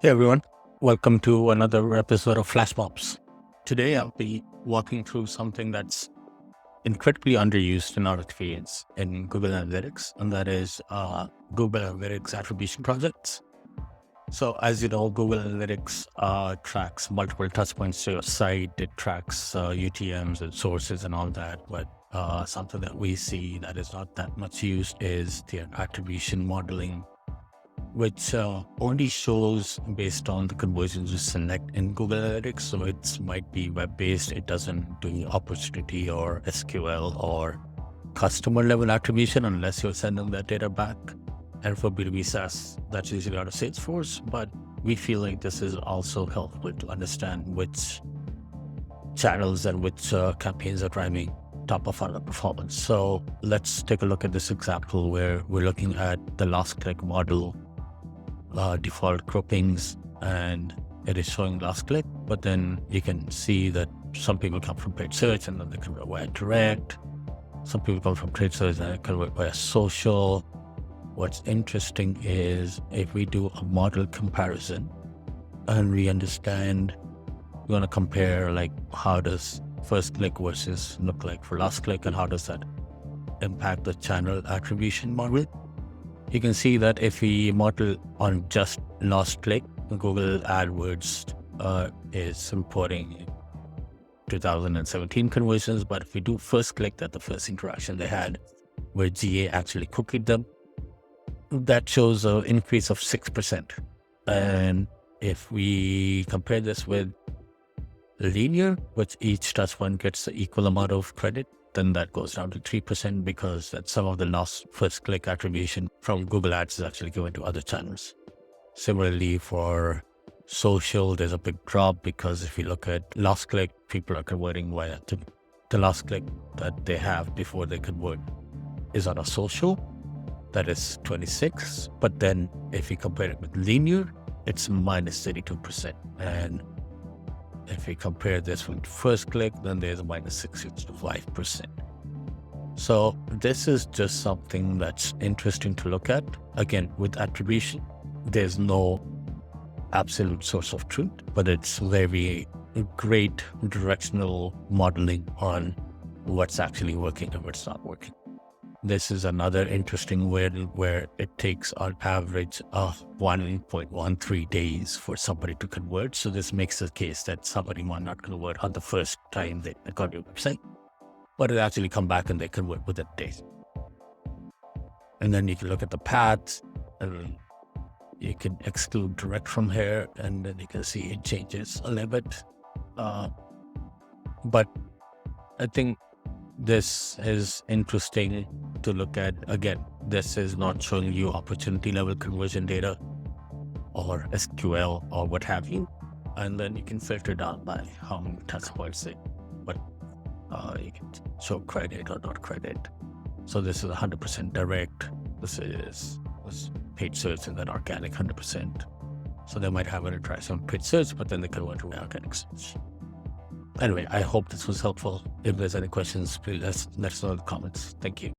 Hey everyone, welcome to another episode of FlashMops. Today I'll be walking through something that's incredibly underused in our experience in Google Analytics, and that is Google Analytics Attribution projects. So as you know, Google Analytics tracks multiple touchpoints to your site. It tracks UTMs and sources and all that, but something that we see that is not that much used is the attribution modeling, which only shows based on the conversions you select in Google Analytics. So it might be web-based. It doesn't do opportunity or SQL or customer level attribution unless you're sending that data back. And for B2B SaaS, that's usually out of Salesforce. But we feel like this is also helpful to understand which channels and which campaigns are driving top of funnel performance. So let's take a look at this example where we're looking at the last click model default groupings, and it is showing last click, but then you can see that some people come from paid search and then they convert via direct. Some people come from paid search and they convert via social. What's interesting is if we do a model comparison and we understand, we're going to compare like how does first click versus look like for last click and how does that impact the channel attribution model. You can see that if we model on just last click, Google AdWords is reporting 2017 conversions. But if we do first click, that the first interaction they had where GA actually cookied them, that shows an increase of 6%. And if we compare this with linear, which each touch point gets the equal amount of credit, then that goes down to 3% because that some of the last first click attribution from Google Ads is actually going to other channels. Similarly, for social, there's a big drop because if you look at last click, people are converting via the last click that they have before they convert is on a social. That is 26. But then if you compare it with linear, it's minus 32%. And if we compare this with first click, then there's a minus 65%. So this is just something that's interesting to look at. Again, with attribution, there's no absolute source of truth, but it's very great directional modeling on what's actually working and what's not working. This is another interesting way where it takes on average of 1.13 days for somebody to convert. So this makes the case that somebody might not convert on the first time they got your website, but it actually come back and they convert within days. And then you can look at the paths and you can exclude direct from here, and then you can see it changes a little bit. But I think this is interesting to look at. Again, this is not showing you opportunity level conversion data or SQL or what have you. And then you can filter down by how many touch points but you can show credit or not credit. So this is 100% direct. This is paid search and then organic 100%. So they might have an interaction on paid search, but then they convert to organic search. Anyway, I hope this was helpful. If there's any questions, please let us know in the comments. Thank you.